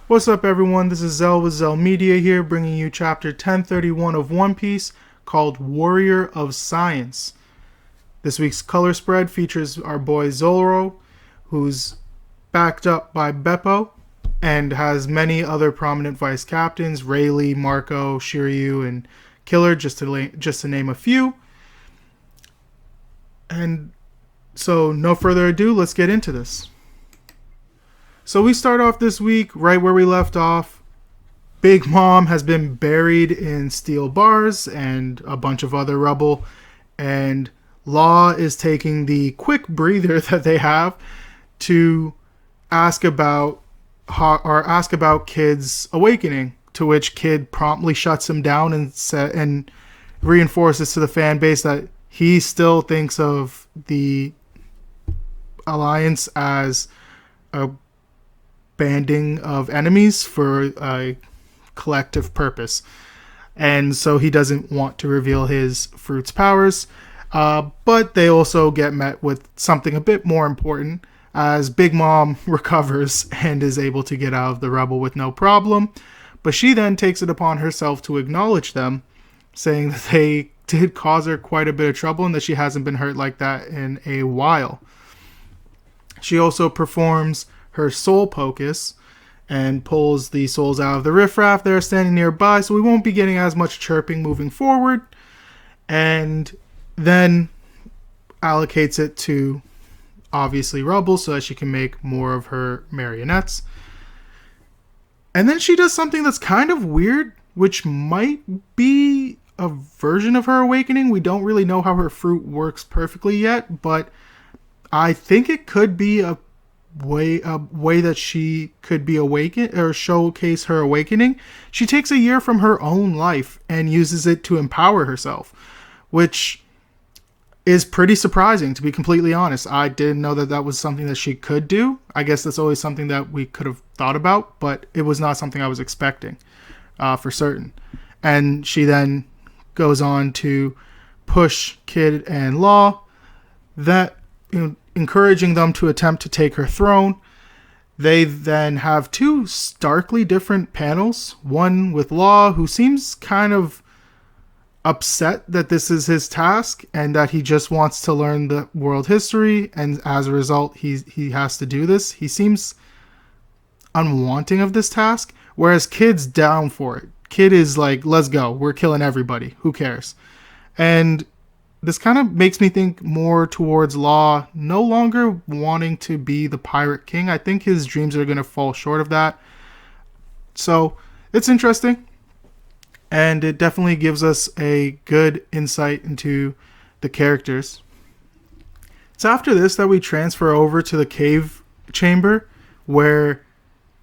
What's up, everyone? This is Zell with Zell Media here, bringing you chapter 1031 of One Piece, called Warrior of Science. This week's color spread features our boy Zolo, who's backed up by Beppo, and has many other prominent vice captains, Rayleigh, Marco, Shiryu, and Killer, just to name a few. And so, no further ado, let's get into this. So we start off this week right where we left off. Big Mom has been buried in steel bars and a bunch of other rubble, and Law is taking the quick breather that they have to ask about Kid's awakening, to which Kid promptly shuts him down and reinforces to the fan base that he still thinks of the Alliance as a banding of enemies for a collective purpose, and so he doesn't want to reveal his fruit's powers, but they also get met with something a bit more important as Big Mom recovers and is able to get out of the rubble with no problem, but she then takes it upon herself to acknowledge them, saying that they did cause her quite a bit of trouble and that she hasn't been hurt like that in a while. She also performs her soul pocus and pulls the souls out of the riffraff that are standing nearby, so we won't be getting as much chirping moving forward, and then allocates it to obviously rubble so that she can make more of her marionettes. And then she does something that's kind of weird, which might be a version of her awakening. We don't really know how her fruit works perfectly yet, but I think it could be a way that she could be awakened or showcase her awakening. She takes a year from her own life and uses it to empower herself, which is pretty surprising, to be completely honest. I didn't know that was something that she could do. I guess that's always something that we could have thought about, but it was not something I was expecting for certain. And she then goes on to push Kid and Law, that, encouraging them to attempt to take her throne. They then have two starkly different panels. One with Law, who seems kind of upset that this is his task and that he just wants to learn the world history, and as a result he has to do this. He seems unwanting of this task, whereas Kid's down for it. Kid is like, let's go, we're killing everybody, who cares? And this kind of makes me think more towards Law no longer wanting to be the Pirate King. I think his dreams are going to fall short of that. So it's interesting. And it definitely gives us a good insight into the characters. It's after this that we transfer over to the cave chamber, where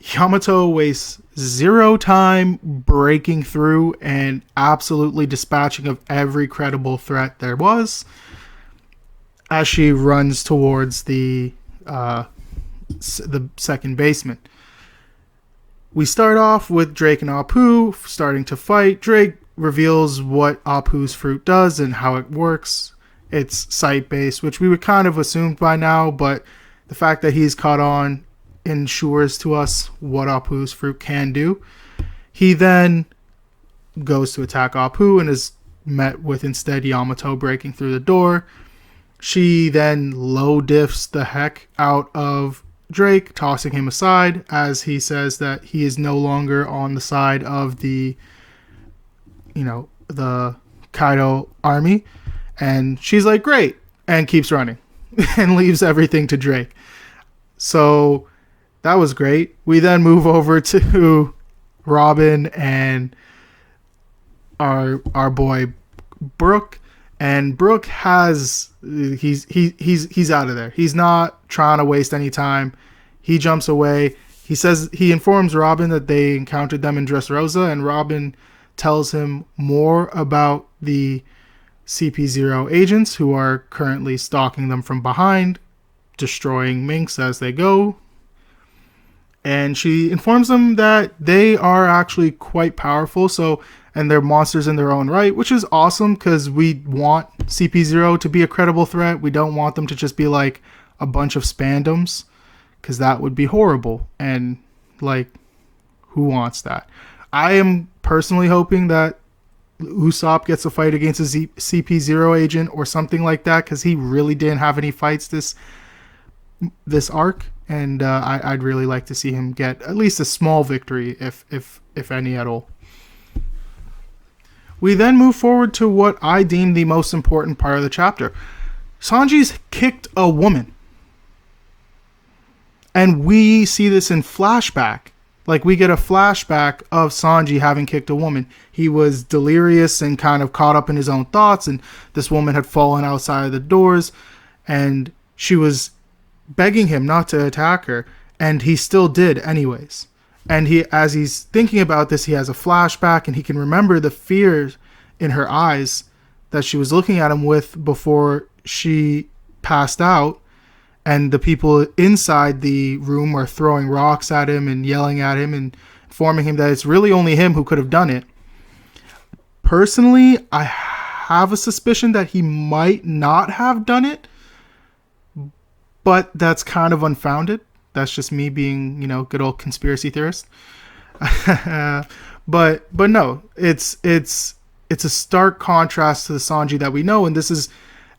Yamato wastes zero time breaking through and absolutely dispatching of every credible threat there was, as she runs towards the second basement. We start off with Drake and Apu starting to fight. Drake reveals what Apu's fruit does and how it works. It's sight-based, which we would kind of assumed by now, but the fact that he's caught on ensures to us what Apu's fruit can do. He then goes to attack Apu and is met with instead Yamato breaking through the door. She then low diffs the heck out of Drake, tossing him aside as he says that he is no longer on the side of the Kaido army, and she's like, great, and keeps running and leaves everything to Drake. So that was great. We then move over to Robin and our boy Brook, and Brook he's out of there. He's not trying to waste any time. He jumps away. He informs Robin that they encountered them in Dressrosa, and Robin tells him more about the CP0 agents who are currently stalking them from behind, destroying minks as they go. And she informs them that they are actually quite powerful, and they're monsters in their own right, which is awesome because we want CP0 to be a credible threat. We don't want them to just be like a bunch of spandoms, because that would be horrible. And like, Who wants that? I am personally hoping that Usopp gets a fight against a CP0 agent or something like that, because he really didn't have any fights this arc, and I'd really like to see him get at least a small victory, if any at all. We then move forward to what I deem the most important part of the chapter. Sanji's kicked a woman. And we see this in flashback. Like, we get a flashback of Sanji having kicked a woman. He was delirious and kind of caught up in his own thoughts, and this woman had fallen outside of the doors, and she was begging him not to attack her, and he still did anyways. And as he's thinking about this, he has a flashback, and he can remember the fear in her eyes that she was looking at him with before she passed out. And the people inside the room are throwing rocks at him and yelling at him and informing him that it's really only him who could have done it. Personally, I have a suspicion that he might not have done it, but that's kind of unfounded. That's just me being, good old conspiracy theorist. but no, it's a stark contrast to the Sanji that we know, and this is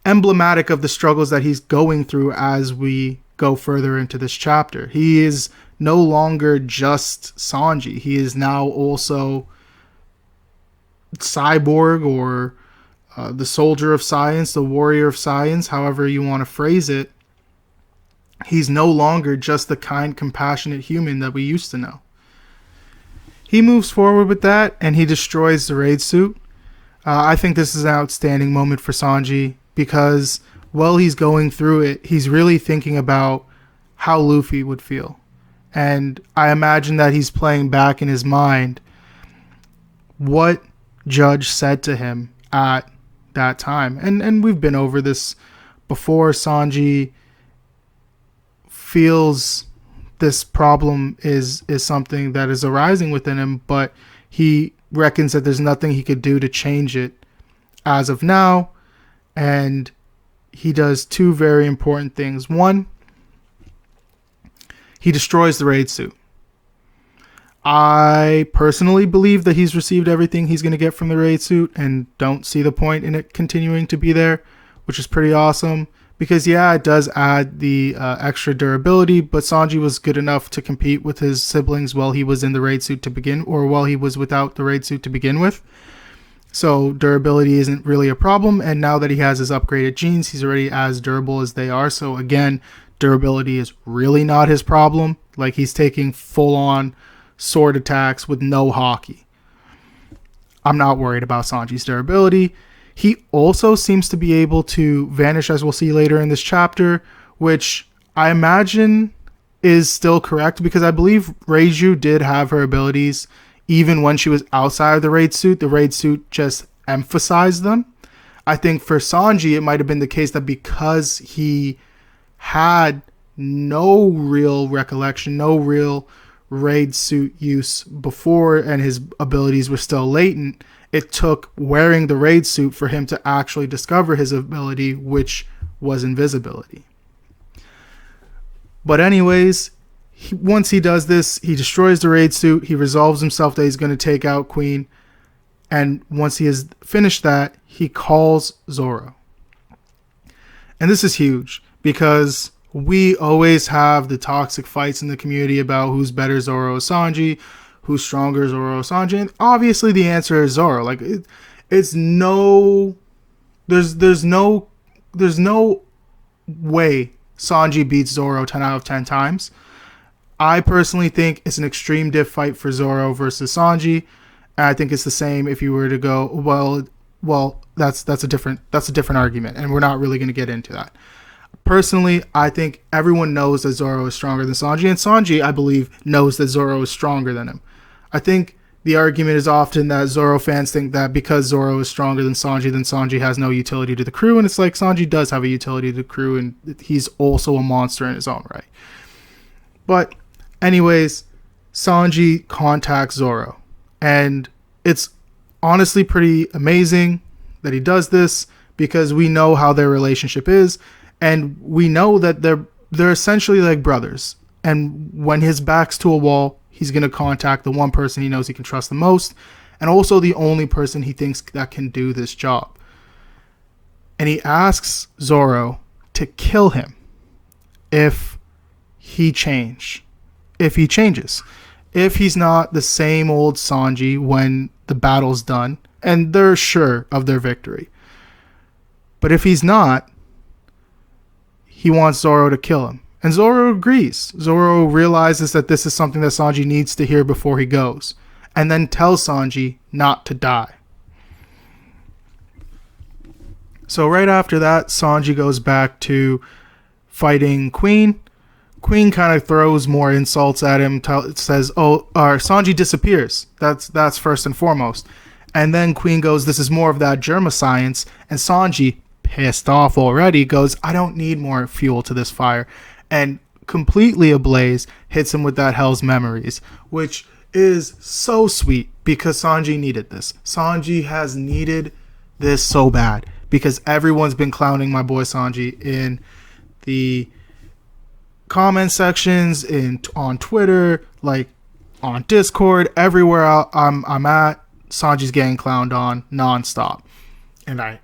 emblematic of the struggles that he's going through as we go further into this chapter. He is no longer just Sanji. He is now also Cyborg, or the soldier of science, the warrior of science, however you want to phrase it. He's no longer just the kind, compassionate human that we used to know. He moves forward with that, and he destroys the raid suit. I think this is an outstanding moment for Sanji, because while he's going through it, he's really thinking about how Luffy would feel. And I imagine that he's playing back in his mind what Judge said to him at that time. And we've been over this before. Sanji feels this problem is something that is arising within him, but he reckons that there's nothing he could do to change it as of now. And he does two very important things. One, he destroys the raid suit. I personally believe that he's received everything he's going to get from the raid suit and don't see the point in it continuing to be there, which is pretty awesome. Because, yeah, it does add the extra durability, but Sanji was good enough to compete with his siblings while he was in the raid suit to begin, or while he was without the raid suit to begin with. So durability isn't really a problem, and now that he has his upgraded genes, he's already as durable as they are. So again, durability is really not his problem. Like, he's taking full-on sword attacks with no haki. I'm not worried about Sanji's durability. He also seems to be able to vanish, as we'll see later in this chapter, which I imagine is still correct, because I believe Reiju did have her abilities even when she was outside of the raid suit. The raid suit just emphasized them. I think for Sanji, it might have been the case that because he had no real recollection, no real raid suit use before, and his abilities were still latent, it took wearing the raid suit for him to actually discover his ability, which was invisibility. But anyways, once he does this, he destroys the raid suit, he resolves himself that he's going to take out Queen, and once he has finished that, he calls Zoro. And this is huge, because we always have the toxic fights in the community about who's better, Zoro or Sanji, who's stronger, Zoro or Sanji, and obviously the answer is Zoro. Like, there's no way Sanji beats Zoro 10 out of 10 times. I personally think it's an extreme diff fight for Zoro versus Sanji, and I think it's the same if you were to go, well, that's a different argument, and we're not really going to get into that. Personally, I think everyone knows that Zoro is stronger than Sanji, and Sanji, I believe, knows that Zoro is stronger than him. I think the argument is often that Zoro fans think that because Zoro is stronger than Sanji has no utility to the crew, and it's like, Sanji does have a utility to the crew, and he's also a monster in his own right. But anyways, Sanji contacts Zoro, and it's honestly pretty amazing that he does this, because we know how their relationship is, and we know that they're essentially like brothers. And when his back's to a wall, he's going to contact the one person he knows he can trust the most, and also the only person he thinks that can do this job. And he asks Zoro to kill him if he changes. If he's not the same old Sanji when the battle's done, and they're sure of their victory. But if he's not, he wants Zoro to kill him. And Zoro agrees. Zoro realizes that this is something that Sanji needs to hear before he goes, and then tells Sanji not to die. So right after that, Sanji goes back to fighting Queen. Queen kind of throws more insults at him, says, Sanji disappears. That's first and foremost. And then Queen goes, this is more of that Germa science. And Sanji, pissed off already, goes, I don't need more fuel to this fire. And completely ablaze, hits him with that Hell's Memories, which is so sweet because Sanji needed this. Sanji has needed this so bad because everyone's been clowning my boy Sanji in the comment sections, on Twitter, like on Discord, everywhere I'm at. Sanji's getting clowned on nonstop, and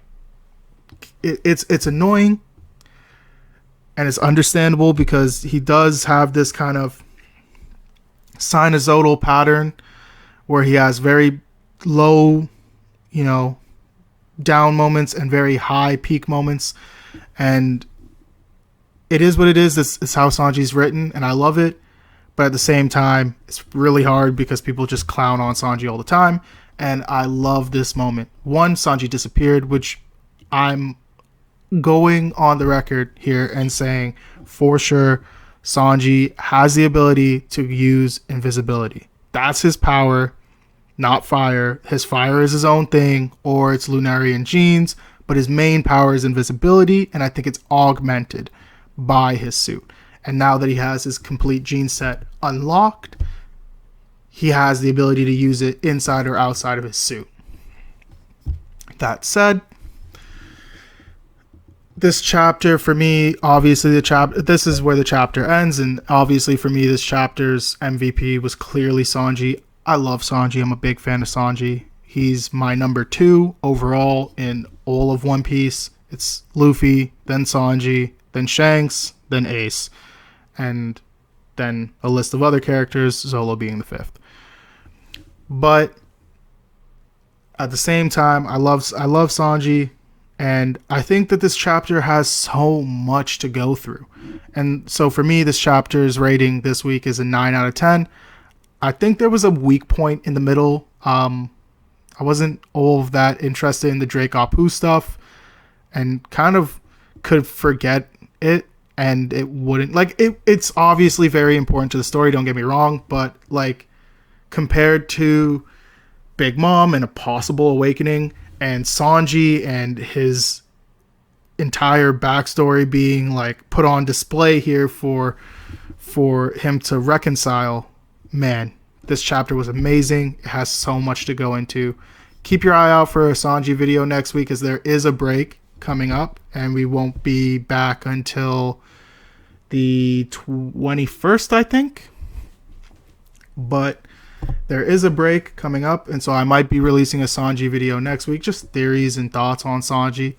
it's annoying, and it's understandable because he does have this kind of sign of Zolo pattern where he has very low, down moments and very high peak moments, and it is what it is. This is how Sanji's written, and I love it. But at the same time, it's really hard because people just clown on Sanji all the time. And I love this moment. One, Sanji disappeared, which I'm going on the record here and saying for sure Sanji has the ability to use invisibility. That's his power, not fire. His fire is his own thing, or it's Lunarian genes, but his main power is invisibility, and I think it's augmented by his suit. And now that he has his complete gene set unlocked, he has the ability to use it inside or outside of his suit. That said, this chapter for me, obviously this is where the chapter ends, and obviously for me this chapter's MVP was clearly Sanji. I love Sanji. I'm a big fan of Sanji. He's my number 2 overall in all of One Piece. It's Luffy, then Sanji, then Shanks, then Ace, and then a list of other characters, Zolo being the 5th. But at the same time, I love Sanji, and I think that this chapter has so much to go through. And so for me, this chapter's rating this week is a 9 out of 10. I think there was a weak point in the middle. I wasn't all of that interested in the Drake Apu stuff, and kind of could forget it, and it wouldn't it's obviously very important to the story, don't get me wrong, but compared to Big Mom and a possible awakening and Sanji and his entire backstory being put on display here for him to reconcile, man, this chapter was amazing. It has so much to go into. Keep your eye out for a Sanji video next week, as there is a break coming up, and we won't be back until the 21st, I think. But there is a break coming up, and so I might be releasing a Sanji video next week, just theories and thoughts on Sanji.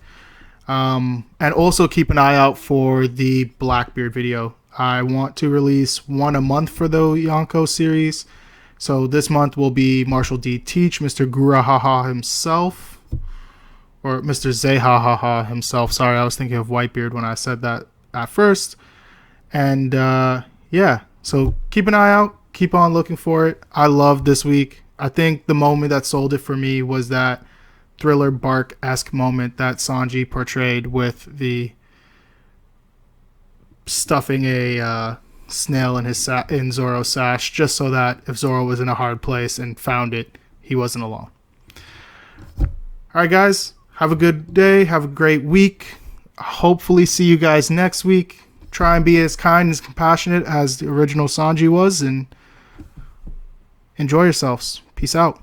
And also keep an eye out for the Blackbeard video. I want to release one a month for the Yonko series. So this month will be Marshall D. Teach, Mr. Gurahaha himself, or Mr. Zehahaha himself. Sorry, I was thinking of Whitebeard when I said that at first. And yeah, so keep an eye out. Keep on looking for it. I love this week. I think the moment that sold it for me was that Thriller Bark-esque moment that Sanji portrayed with the stuffing a snail in Zoro's sash, just so that if Zoro was in a hard place and found it, he wasn't alone. Alright guys, have a good day, have a great week. Hopefully see you guys next week. Try and be as kind and as compassionate as the original Sanji was, and enjoy yourselves. Peace out.